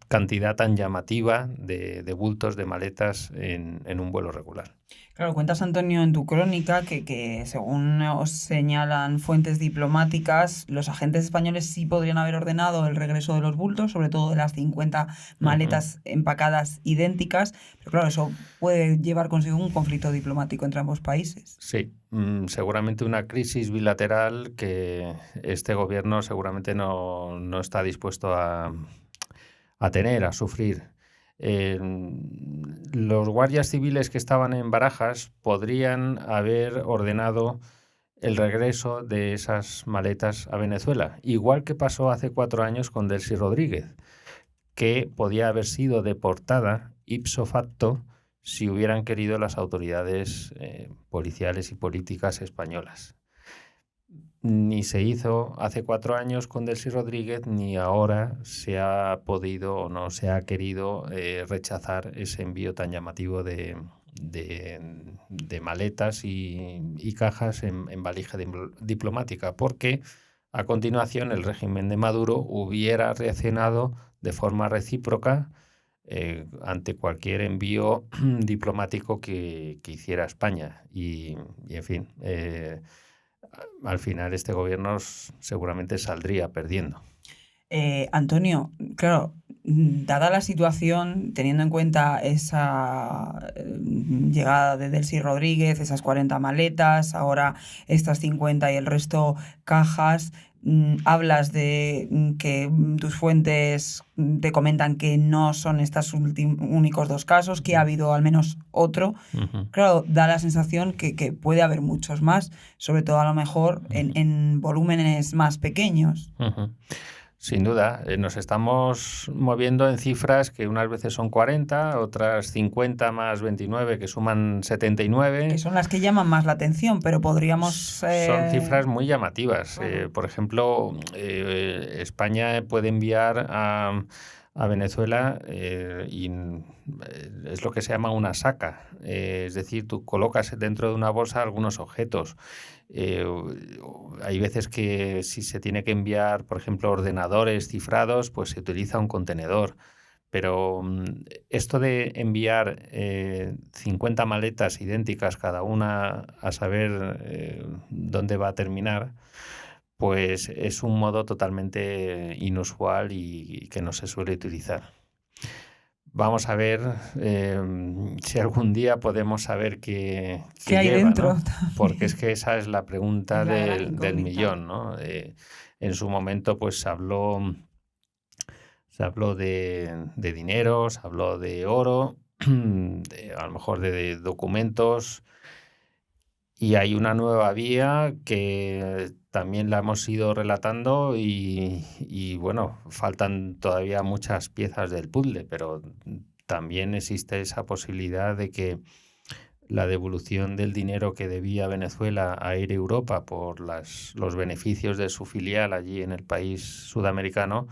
cantidad tan llamativa de bultos, de maletas en un vuelo regular. Claro, cuentas, Antonio, en tu crónica que según os señalan fuentes diplomáticas, los agentes españoles sí podrían haber ordenado el regreso de los bultos, sobre todo de las 50 maletas empacadas idénticas, pero claro, eso puede llevar consigo un conflicto diplomático entre ambos países. Sí, seguramente una crisis bilateral que este gobierno seguramente no está dispuesto a tener, a sufrir. Los guardias civiles que estaban en Barajas podrían haber ordenado el regreso de esas maletas a Venezuela, igual que pasó hace 4 años con Delcy Rodríguez, que podía haber sido deportada ipso facto si hubieran querido las autoridades policiales y políticas españolas. Ni se hizo hace 4 años con Delcy Rodríguez, ni ahora se ha podido o no se ha querido rechazar ese envío tan llamativo de maletas y cajas en valija diplomática, porque a continuación el régimen de Maduro hubiera reaccionado de forma recíproca ante cualquier envío diplomático que hiciera España. Y en fin, al final este gobierno seguramente saldría perdiendo. Antonio, claro, dada la situación, teniendo en cuenta esa llegada de Delcy Rodríguez, esas 40 maletas, ahora estas 50 y el resto cajas, hablas de que tus fuentes te comentan que no son estos únicos 2 casos, que ha habido al menos otro. Claro, da la sensación que puede haber muchos más, sobre todo a lo mejor en volúmenes más pequeños. Sin duda, nos estamos moviendo en cifras que unas veces son 40, otras 50 más 29, que suman 79. Que son las que llaman más la atención, pero podríamos... Son cifras muy llamativas. Por ejemplo, España puede enviar a Venezuela y es lo que se llama una saca. Es decir, tú colocas dentro de una bolsa algunos objetos. Hay veces que si se tiene que enviar, por ejemplo, ordenadores cifrados, pues se utiliza un contenedor. Pero esto de enviar 50 maletas idénticas cada una a saber dónde va a terminar, pues es un modo totalmente inusual y que no se suele utilizar. Vamos a ver si algún día podemos saber qué hay lleva, dentro, ¿no? Porque es que esa es la pregunta del millón, ¿no? En su momento pues se habló de dinero, se habló de oro, a lo mejor de documentos, y hay una nueva vía que también la hemos ido relatando y, bueno, faltan todavía muchas piezas del puzzle, pero también existe esa posibilidad de que la devolución del dinero que debía Venezuela a Air Europa por los beneficios de su filial allí en el país sudamericano,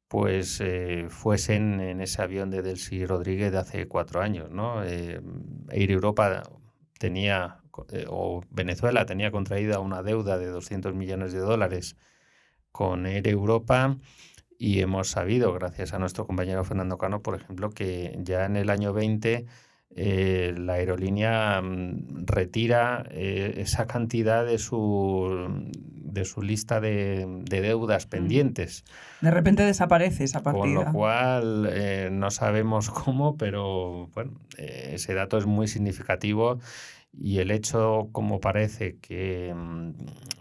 pues fuesen en ese avión de Delcy Rodríguez de hace 4 años, ¿no? Air Europa o Venezuela tenía contraída una deuda de 200 millones de dólares con Air Europa y hemos sabido, gracias a nuestro compañero Fernando Cano, por ejemplo, que ya en el año 20 la aerolínea retira esa cantidad de su lista de deudas pendientes. De repente desaparece esa partida. Con lo cual no sabemos cómo, pero bueno, ese dato es muy significativo y el hecho, como parece, que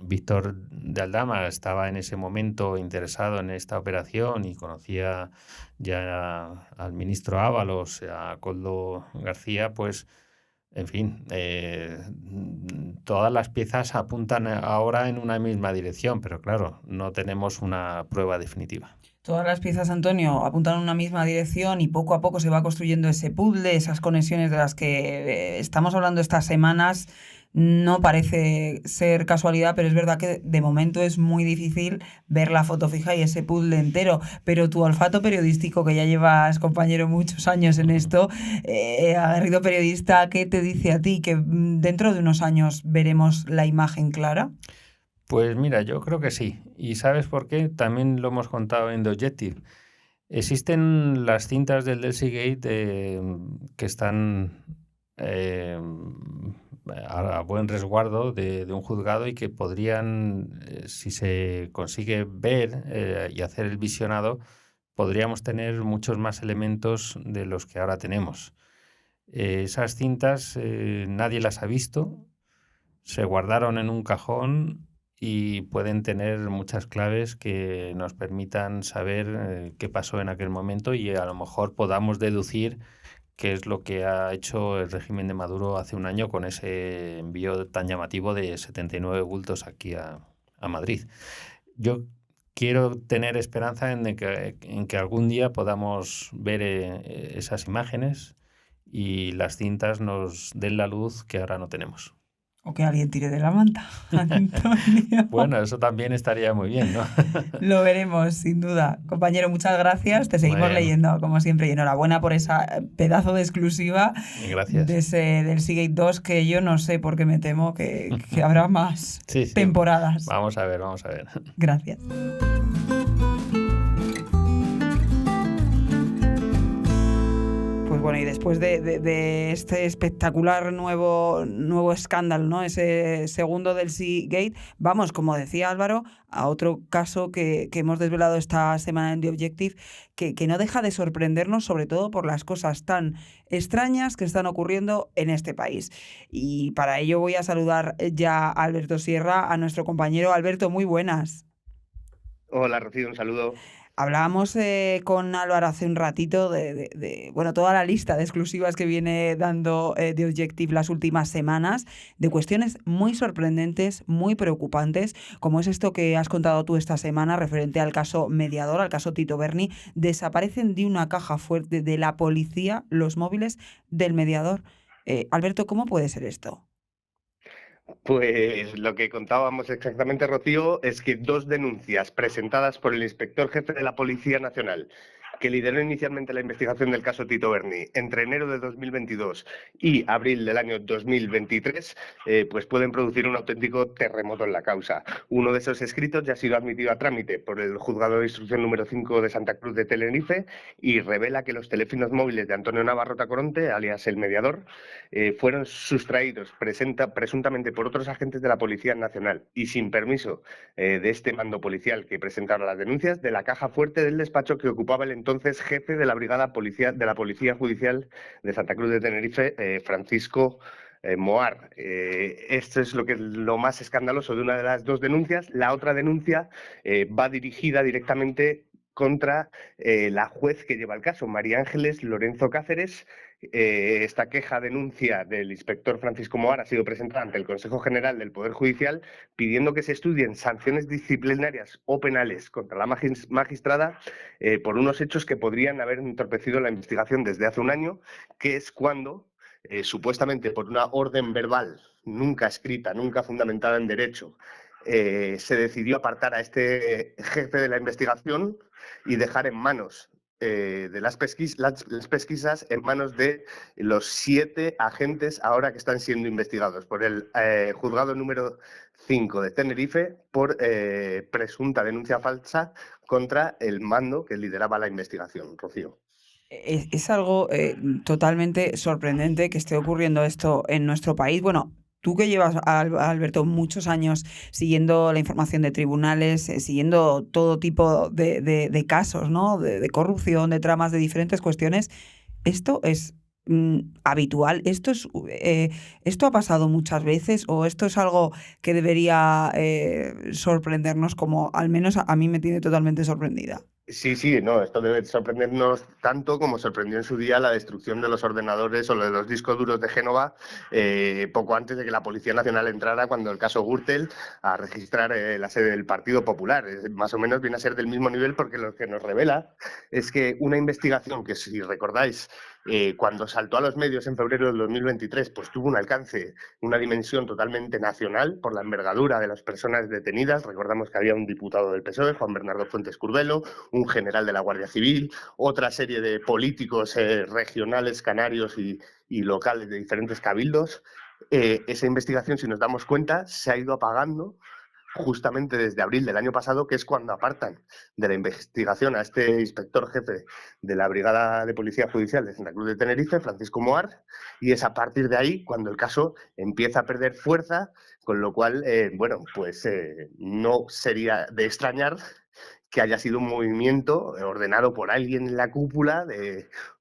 Víctor de Aldama estaba en ese momento interesado en esta operación y conocía ya al ministro Ábalos, a Koldo García, pues, en fin, todas las piezas apuntan ahora en una misma dirección, pero claro, no tenemos una prueba definitiva. Todas las piezas, Antonio, apuntan en una misma dirección y poco a poco se va construyendo ese puzzle, esas conexiones de las que estamos hablando estas semanas. No parece ser casualidad, pero es verdad que de momento es muy difícil ver la foto fija y ese puzzle entero. Pero tu olfato periodístico, que ya llevas, compañero, muchos años en esto, aguerrido periodista, ¿qué te dice a ti? ¿Que dentro de unos años veremos la imagen clara? Pues mira, yo creo que sí. ¿Y sabes por qué? También lo hemos contado en The Objective. Existen las cintas del Delcy Gate que están a buen resguardo de un juzgado y que podrían, si se consigue ver y hacer el visionado, podríamos tener muchos más elementos de los que ahora tenemos. Esas cintas nadie las ha visto, se guardaron en un cajón y pueden tener muchas claves que nos permitan saber qué pasó en aquel momento y a lo mejor podamos deducir qué es lo que ha hecho el régimen de Maduro hace un año con ese envío tan llamativo de 79 bultos aquí a Madrid. Yo quiero tener esperanza en que algún día podamos ver esas imágenes y las cintas nos den la luz que ahora no tenemos. O que alguien tire de la manta, Antonio. Bueno, eso también estaría muy bien, ¿no? Lo veremos, sin duda. Compañero, muchas gracias. Te seguimos leyendo, como siempre. Y enhorabuena por esa pedazo de exclusiva. Gracias. Del Seagate 2, que yo no sé, porque me temo que habrá más temporadas. Vamos a ver. Gracias. Pues bueno, y después de este espectacular nuevo escándalo, ¿no? Ese segundo del Seagate, vamos, como decía Álvaro, a otro caso que hemos desvelado esta semana en The Objective, que no deja de sorprendernos, sobre todo por las cosas tan extrañas que están ocurriendo en este país. Y para ello voy a saludar ya a Alberto Sierra, a nuestro compañero. Alberto, muy buenas. Hola, Rocío, un saludo. Hablábamos con Álvaro hace un ratito de toda la lista de exclusivas que viene dando The Objective las últimas semanas, de cuestiones muy sorprendentes, muy preocupantes, como es esto que has contado tú esta semana referente al caso Mediador, al caso Tito Berni. Desaparecen de una caja fuerte de la policía los móviles del Mediador. Alberto, ¿cómo puede ser esto? Pues lo que contábamos exactamente, Rocío, es que 2 denuncias presentadas por el inspector jefe de la Policía Nacional, que lideró inicialmente la investigación del caso Tito Berni entre enero de 2022 y abril del año 2023, pues pueden producir un auténtico terremoto en la causa. Uno de esos escritos ya ha sido admitido a trámite por el Juzgado de Instrucción número 5 de Santa Cruz de Tenerife y revela que los teléfonos móviles de Antonio Navarro Tacoronte, alias El Mediador, fueron sustraídos presuntamente por otros agentes de la Policía Nacional y sin permiso de este mando policial que presentaron las denuncias, de la caja fuerte del despacho que ocupaba el entonces jefe de la Brigada de la Policía Judicial de Santa Cruz de Tenerife, Francisco Moar. Esto es lo más escandaloso de una de las 2 denuncias. La otra denuncia va dirigida directamente contra la juez que lleva el caso, María Ángeles Lorenzo Cáceres. Esta denuncia del inspector Francisco Moar ha sido presentada ante el Consejo General del Poder Judicial pidiendo que se estudien sanciones disciplinarias o penales contra la magistrada por unos hechos que podrían haber entorpecido la investigación desde hace un año, que es cuando, supuestamente por una orden verbal, nunca escrita, nunca fundamentada en derecho, se decidió apartar a este jefe de la investigación y dejar en manos de las pesquisas en manos de los 7 agentes ahora que están siendo investigados por el juzgado número 5 de Tenerife por presunta denuncia falsa contra el mando que lideraba la investigación. Rocío. Es algo totalmente sorprendente que esté ocurriendo esto en nuestro país. Bueno, tú que llevas, Alberto, muchos años siguiendo la información de tribunales, siguiendo todo tipo de casos, ¿no? De corrupción, de tramas, de diferentes cuestiones, ¿esto es habitual? ¿Esto ha pasado muchas veces o esto es algo que debería sorprendernos, como al menos a mí me tiene totalmente sorprendida? Sí, no, esto debe sorprendernos tanto como sorprendió en su día la destrucción de los ordenadores o de los discos duros de Génova poco antes de que la Policía Nacional entrara, cuando el caso Gürtel, a registrar la sede del Partido Popular. Más o menos viene a ser del mismo nivel, porque lo que nos revela es que una investigación que, si recordáis, cuando saltó a los medios en febrero del 2023, pues tuvo un alcance, una dimensión totalmente nacional por la envergadura de las personas detenidas. Recordamos que había un diputado del PSOE, Juan Bernardo Fuentes Curbelo, un general de la Guardia Civil, otra serie de políticos regionales, canarios y locales de diferentes cabildos. Esa investigación, si nos damos cuenta, se ha ido apagando justamente desde abril del año pasado, que es cuando apartan de la investigación a este inspector jefe de la Brigada de Policía Judicial de Santa Cruz de Tenerife, Francisco Moar, y es a partir de ahí cuando el caso empieza a perder fuerza, con lo cual, no sería de extrañar que haya sido un movimiento ordenado por alguien en la cúpula,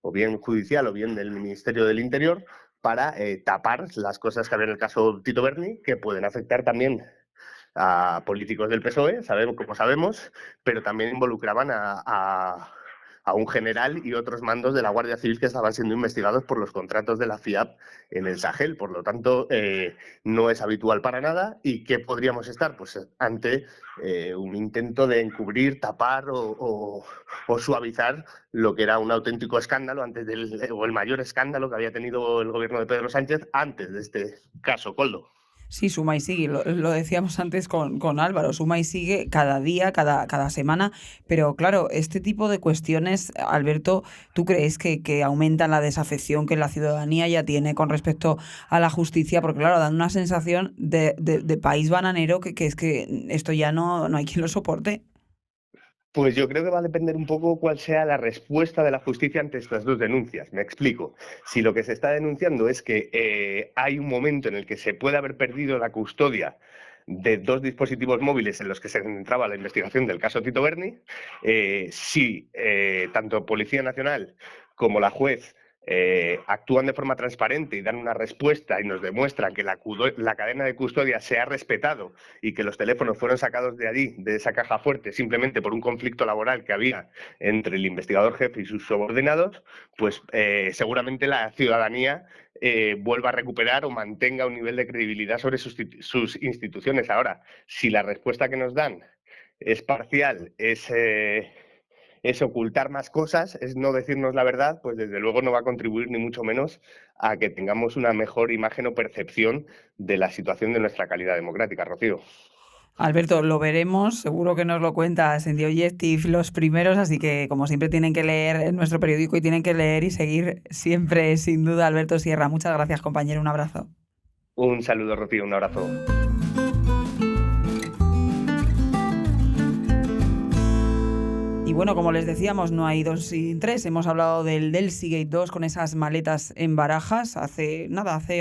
o bien judicial o bien del Ministerio del Interior, para tapar las cosas que había en el caso Tito Berni, que pueden afectar también a políticos del PSOE, como sabemos, pero también involucraban a un general y otros mandos de la Guardia Civil que estaban siendo investigados por los contratos de la FIAP en el Sahel. Por lo tanto, no es habitual para nada. ¿Y qué podríamos estar? Pues ante un intento de encubrir, tapar o suavizar lo que era un auténtico escándalo o el mayor escándalo que había tenido el gobierno de Pedro Sánchez antes de este caso, Koldo. Sí, suma y sigue, lo decíamos antes con Álvaro, suma y sigue cada día, cada semana, pero claro, este tipo de cuestiones, Alberto, ¿tú crees que aumentan la desafección que la ciudadanía ya tiene con respecto a la justicia? Porque claro, dan una sensación de país bananero que es que esto ya no hay quien lo soporte. Pues yo creo que va a depender un poco cuál sea la respuesta de la justicia ante estas dos denuncias. Me explico. Si lo que se está denunciando es que hay un momento en el que se puede haber perdido la custodia de 2 dispositivos móviles en los que se centraba la investigación del caso Tito Berni, si tanto Policía Nacional como la juez actúan de forma transparente y dan una respuesta y nos demuestran que la cadena de custodia se ha respetado y que los teléfonos fueron sacados de allí, de esa caja fuerte, simplemente por un conflicto laboral que había entre el investigador jefe y sus subordinados, pues seguramente la ciudadanía vuelva a recuperar o mantenga un nivel de credibilidad sobre sus instituciones. Ahora, si la respuesta que nos dan es parcial, es ocultar más cosas, es no decirnos la verdad, pues desde luego no va a contribuir ni mucho menos a que tengamos una mejor imagen o percepción de la situación de nuestra calidad democrática, Rocío. Alberto, lo veremos, seguro que nos lo cuentas en The Objective los primeros, así que como siempre tienen que leer en nuestro periódico y tienen que leer y seguir siempre, sin duda, Alberto Sierra. Muchas gracias, compañero, un abrazo. Un saludo, Rocío, un abrazo. Y bueno, como les decíamos, no hay 2 sin 3. Hemos hablado del Seagate 2 con esas maletas en Barajas hace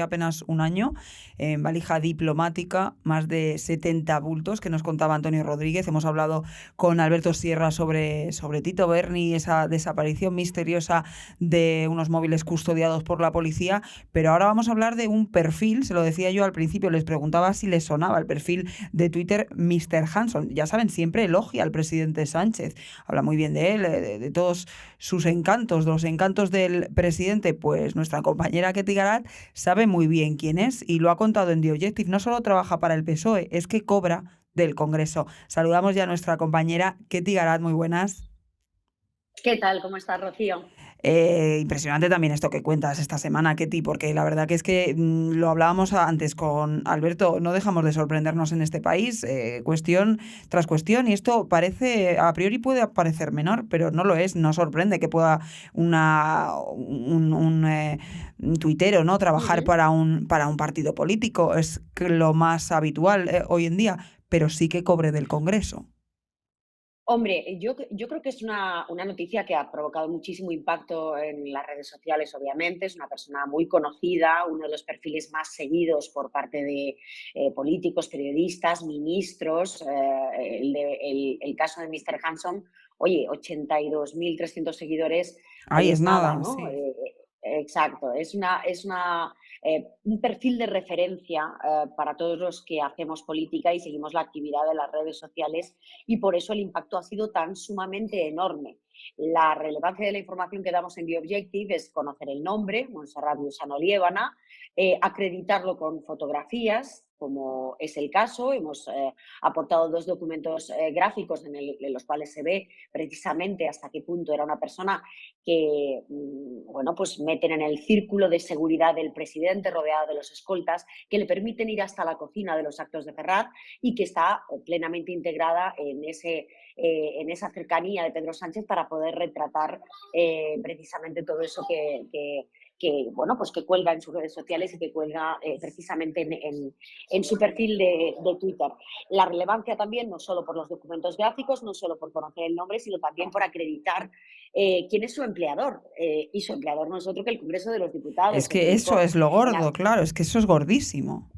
apenas un año, en valija diplomática, más de 70 bultos que nos contaba Antonio Rodríguez. Hemos hablado con Alberto Sierra sobre Tito Berni, esa desaparición misteriosa de unos móviles custodiados por la policía, pero ahora vamos a hablar de un perfil, se lo decía yo al principio, les preguntaba si les sonaba el perfil de Twitter Mr. Hanson. Ya saben, siempre elogia al presidente Sánchez. Hablamos habla muy bien de él, de todos sus encantos, los encantos del presidente, pues nuestra compañera Ketty Garat sabe muy bien quién es y lo ha contado en The Objective. No solo trabaja para el PSOE, es que cobra del Congreso. Saludamos ya a nuestra compañera Ketty Garat, muy buenas. ¿Qué tal? ¿Cómo estás, Rocío? Impresionante también esto que cuentas esta semana, Ketty, porque la verdad que es que lo hablábamos antes con Alberto, no dejamos de sorprendernos en este país, cuestión tras cuestión, y esto parece, a priori puede parecer menor, pero no lo es, no sorprende que pueda un tuitero, ¿no?, trabajar para un partido político, es lo más habitual hoy en día, pero sí que cobre del Congreso. Hombre, yo creo que es una noticia que ha provocado muchísimo impacto en las redes sociales, obviamente. Es una persona muy conocida, uno de los perfiles más seguidos por parte de políticos, periodistas, ministros. El caso de Mr. Hanson, oye, 82.300 seguidores, Ahí ahí es es nada, nada, ¿no? sí. Exacto, un perfil de referencia para todos los que hacemos política y seguimos la actividad de las redes sociales, y por eso el impacto ha sido tan sumamente enorme. La relevancia de la información que damos en The Objective es conocer el nombre, Montserrat Luzano Liébana, acreditarlo con fotografías, como es el caso. Hemos aportado 2 documentos gráficos en los cuales se ve precisamente hasta qué punto era una persona que, bueno, pues meten en el círculo de seguridad del presidente, rodeado de los escoltas, que le permiten ir hasta la cocina de los actos de Ferraz y que está plenamente integrada en esa cercanía de Pedro Sánchez para poder retratar precisamente todo eso bueno, pues que cuelga en sus redes sociales y que cuelga precisamente en su perfil de Twitter. La relevancia también, no solo por los documentos gráficos, no solo por conocer el nombre, sino también por acreditar quién es su empleador. Y su empleador no es otro que el Congreso de los Diputados. Es Se que eso publicó es lo en la... gordo, claro, es que eso es gordísimo.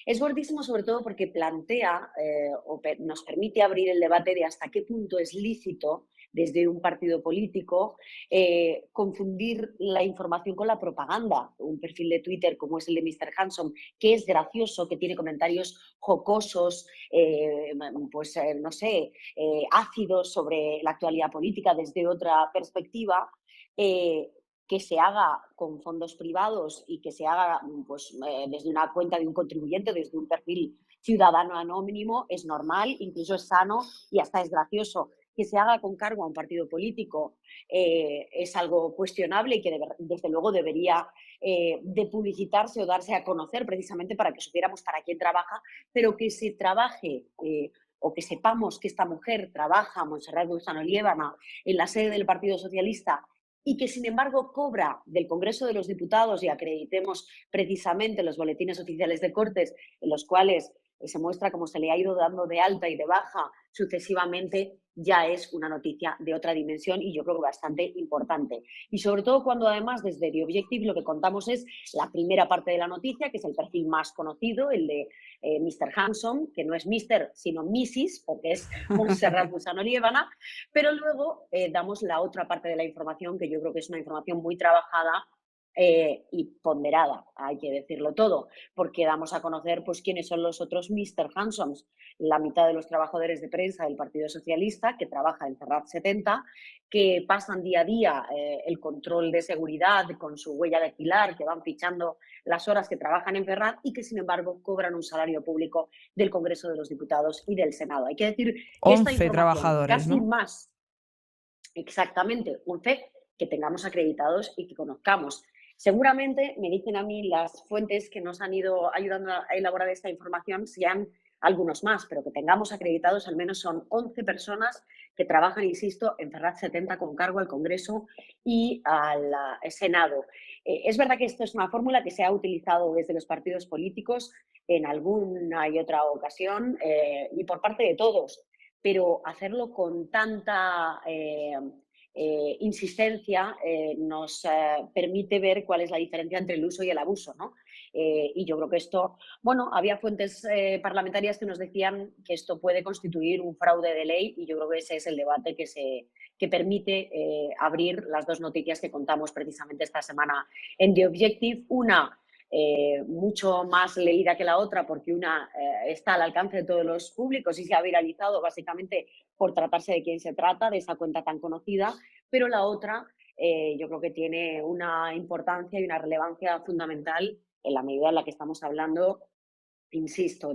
Es gordísimo sobre todo porque plantea nos permite abrir el debate de hasta qué punto es lícito desde un partido político confundir la información con la propaganda. Un perfil de Twitter como es el de Mr. Hanson, que es gracioso, que tiene comentarios jocosos, no sé, ácidos sobre la actualidad política desde otra perspectiva, que se haga con fondos privados y que se haga desde una cuenta de un contribuyente, desde un perfil ciudadano anónimo, es normal, incluso es sano y hasta es gracioso. Que se haga con cargo a un partido político es algo cuestionable y que desde luego debería de publicitarse o darse a conocer precisamente para que supiéramos para quién trabaja, pero que se trabaje o que sepamos que esta mujer trabaja, Montserrat Luzano Liébana, en la sede del Partido Socialista, y que sin embargo cobra del Congreso de los Diputados, y acreditemos precisamente los boletines oficiales de Cortes en los cuales se muestra cómo se le ha ido dando de alta y de baja sucesivamente, ya es una noticia de otra dimensión y yo creo que bastante importante. Y sobre todo cuando además desde The Objective lo que contamos es la primera parte de la noticia, que es el perfil más conocido, el de Mr. Hanson, que no es Mr. sino Mrs., porque es Montserrat Luzano Liébana, pero luego damos la otra parte de la información, que yo creo que es una información muy trabajada y ponderada, hay que decirlo todo, porque damos a conocer pues quiénes son los otros Mr. Hansons, la mitad de los trabajadores de prensa del Partido Socialista que trabaja en Ferraz 70, que pasan día a día el control de seguridad con su huella dactilar, que van fichando las horas que trabajan en Ferraz y que sin embargo cobran un salario público del Congreso de los Diputados y del Senado. Hay que decir que esta 11 información, trabajadores, casi ¿no? más exactamente, un FE que tengamos acreditados y que conozcamos. Seguramente, me dicen a mí las fuentes que nos han ido ayudando a elaborar esta información, sean algunos más, pero que tengamos acreditados al menos son 11 personas que trabajan, insisto, en Ferraz 70 con cargo al Congreso y al Senado. Es verdad que esto es una fórmula que se ha utilizado desde los partidos políticos en alguna y otra ocasión y por parte de todos, pero hacerlo con tanta insistencia nos permite ver cuál es la diferencia entre el uso y el abuso, ¿no? Y yo creo que esto, bueno, había fuentes parlamentarias que nos decían que esto puede constituir un fraude de ley y yo creo que ese es el debate que permite abrir las 2 noticias que contamos precisamente esta semana en The Objective. Una, mucho más leída que la otra porque una está al alcance de todos los públicos y se ha viralizado básicamente por tratarse de quién se trata, de esa cuenta tan conocida, pero la otra yo creo que tiene una importancia y una relevancia fundamental en la medida en la que estamos hablando, insisto,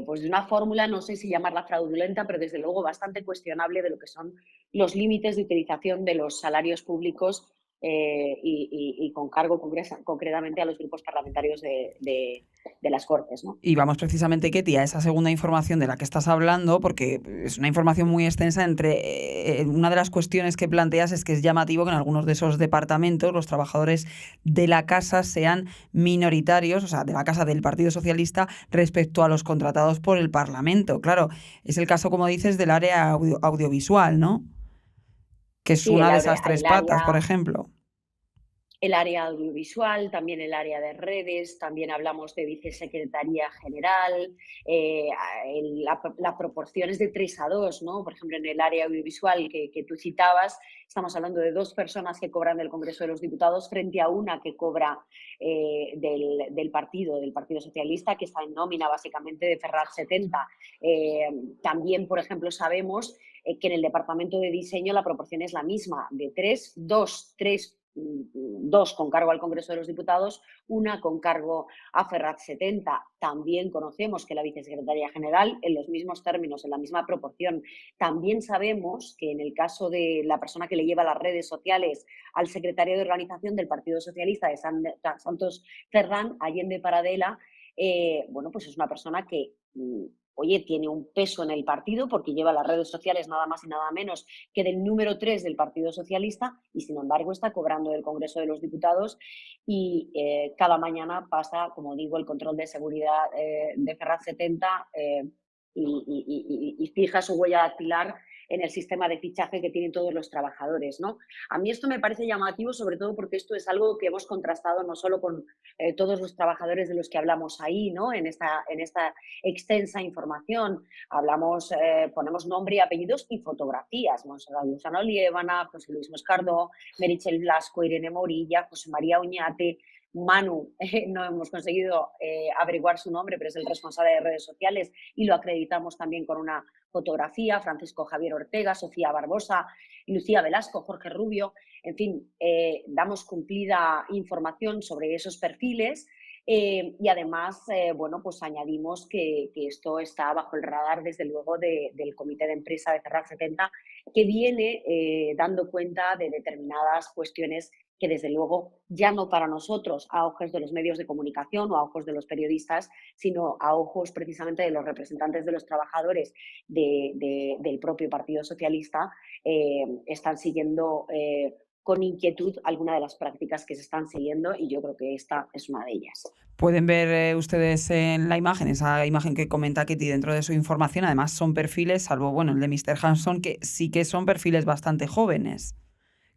pues de una fórmula, no sé si llamarla fraudulenta, pero desde luego bastante cuestionable de lo que son los límites de utilización de los salarios públicos y con cargo concretamente a los grupos parlamentarios de las Cortes, ¿no? Y vamos precisamente, Ketty, a esa segunda información de la que estás hablando, porque es una información muy extensa. Una de las cuestiones que planteas es que es llamativo que en algunos de esos departamentos los trabajadores de la casa sean minoritarios, o sea, de la casa del Partido Socialista, respecto a los contratados por el Parlamento. Claro, es el caso, como dices, del área audiovisual, ¿no? Que es Sí, una de esas tres patas, por ejemplo. El área audiovisual, también el área de redes, también hablamos de vicesecretaría general, la proporción es de 3-2, ¿no? Por ejemplo, en el área audiovisual que tú citabas, estamos hablando de 2 personas que cobran del Congreso de los Diputados frente a una que cobra del Partido Socialista, que está en nómina básicamente de Ferraz 70. También, por ejemplo, sabemos que en el departamento de diseño la proporción es la misma, de 2 con cargo al Congreso de los Diputados, 1 con cargo a Ferraz 70. También conocemos que la vicesecretaria general, en los mismos términos, en la misma proporción. También sabemos que en el caso de la persona que le lleva las redes sociales al secretario de organización del Partido Socialista de Santos Ferran, Allende Paradela, bueno, pues es una persona que tiene un peso en el partido porque lleva las redes sociales nada más y nada menos que del número 3 del Partido Socialista y, sin embargo, está cobrando del Congreso de los Diputados y cada mañana pasa, como digo, el control de seguridad de Ferraz 70 y fija su huella dactilar en el sistema de fichaje que tienen todos los trabajadores, ¿no? A mí esto me parece llamativo, sobre todo porque esto es algo que hemos contrastado no solo con todos los trabajadores de los que hablamos ahí, ¿no? En esta extensa información. Ponemos nombre y apellidos y fotografías. Monserrat Luzano Liébana, José Luis Moscardó, Meritxell Blasco, Irene Morilla, José María Oñate, Manu, no hemos conseguido averiguar su nombre, pero es el responsable de redes sociales y lo acreditamos también con una fotografía, Francisco Javier Ortega, Sofía Barbosa, Lucía Velasco, Jorge Rubio, en fin, damos cumplida información sobre esos perfiles y además, bueno, pues añadimos que esto está bajo el radar, desde luego, del Comité de Empresa de Ferraz 70, que viene dando cuenta de determinadas cuestiones que, desde luego, ya no para nosotros, a ojos de los medios de comunicación o a ojos de los periodistas, sino a ojos precisamente de los representantes de los trabajadores del propio Partido Socialista, están siguiendo con inquietud alguna de las prácticas que se están siguiendo y yo creo que esta es una de ellas. Pueden ver ustedes en la imagen, esa imagen que comenta Ketty dentro de su información. Además son perfiles, salvo bueno el de Mr. Hanson, que sí que son perfiles bastante jóvenes,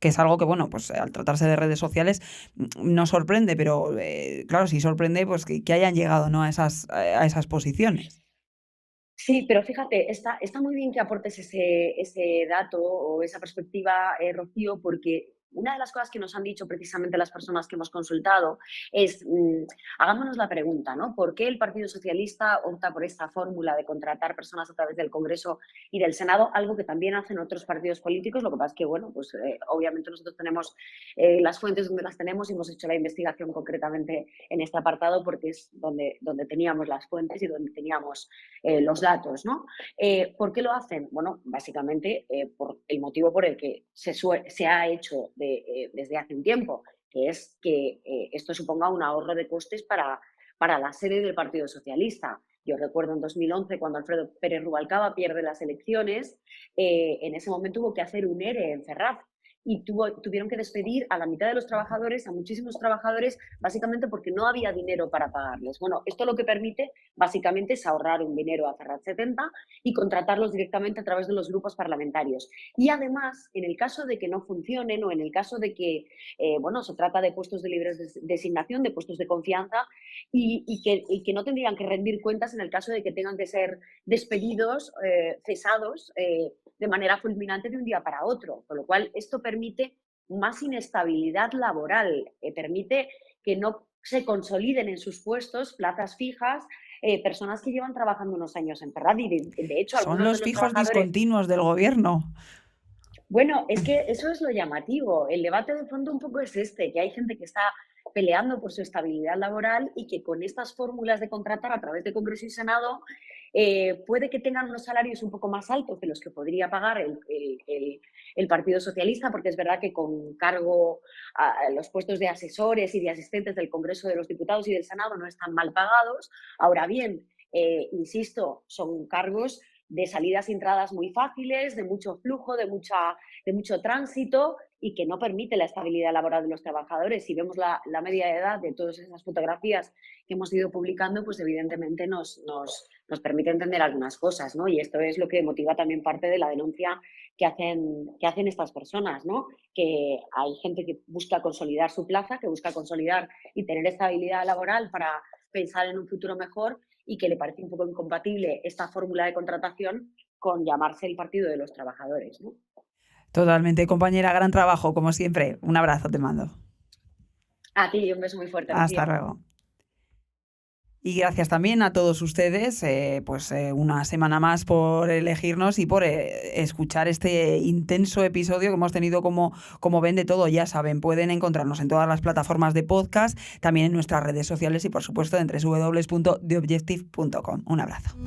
que es algo que, bueno, pues al tratarse de redes sociales no sorprende, pero claro, sí sorprende pues que hayan llegado, ¿no?, a esas posiciones. Sí, pero fíjate, está muy bien que aportes ese dato o esa perspectiva, Rocío, porque una de las cosas que nos han dicho precisamente las personas que hemos consultado es, hagámonos la pregunta, ¿no? ¿Por qué el Partido Socialista opta por esta fórmula de contratar personas a través del Congreso y del Senado? Algo que también hacen otros partidos políticos. Lo que pasa es que, bueno, pues obviamente nosotros tenemos las fuentes donde las tenemos y hemos hecho la investigación concretamente en este apartado porque es donde teníamos las fuentes y donde teníamos los datos, ¿no? ¿Por qué lo hacen? Bueno, básicamente por el motivo por el que se ha hecho desde hace un tiempo, que es que esto suponga un ahorro de costes para la sede del Partido Socialista. Yo recuerdo en 2011, cuando Alfredo Pérez Rubalcaba pierde las elecciones, en ese momento hubo que hacer un ERE en Ferraz y tuvieron que despedir a la mitad de los trabajadores, a muchísimos trabajadores, básicamente porque no había dinero para pagarles. Bueno, esto lo que permite básicamente es ahorrar un dinero a Ferraz 70 y contratarlos directamente a través de los grupos parlamentarios. Y además, en el caso de que no funcionen o en el caso de que, bueno, se trata de puestos de libre designación, de puestos de confianza y que no tendrían que rendir cuentas en el caso de que tengan que ser despedidos, cesados, de manera fulminante de un día para otro, con lo cual esto permite más inestabilidad laboral, permite que no se consoliden en sus puestos, plazas fijas, personas que llevan trabajando unos años en Ferraz y de hecho Son algunos los de los fijos trabajadores... discontinuos del gobierno. Bueno, es que eso es lo llamativo. El debate de fondo un poco es que hay gente que está peleando por su estabilidad laboral y que con estas fórmulas de contratar a través de Congreso y Senado puede que tengan unos salarios un poco más altos de los que podría pagar el Partido Socialista, porque es verdad que con cargo a los puestos de asesores y de asistentes del Congreso de los Diputados y del Senado no están mal pagados. Ahora bien, insisto, son cargos de salidas y entradas muy fáciles, de mucho flujo, de mucho tránsito y que no permite la estabilidad laboral de los trabajadores. Si vemos la media de edad de todas esas fotografías que hemos ido publicando, pues evidentemente nos permite entender algunas cosas, ¿no? Y esto es lo que motiva también parte de la denuncia que hacen estas personas, ¿no? Que hay gente que busca consolidar su plaza, que busca consolidar y tener estabilidad laboral para pensar en un futuro mejor, y que le parece un poco incompatible esta fórmula de contratación con llamarse el Partido de los Trabajadores, ¿no? Totalmente, compañera, gran trabajo, como siempre. Un abrazo te mando. A ti, un beso muy fuerte. Hasta Rocío. luego. Y gracias también a todos ustedes, una semana más por elegirnos y por escuchar este intenso episodio que hemos tenido, como ven, de todo. Ya saben, pueden encontrarnos en todas las plataformas de podcast, también en nuestras redes sociales y, por supuesto, en www.theobjective.com. Un abrazo.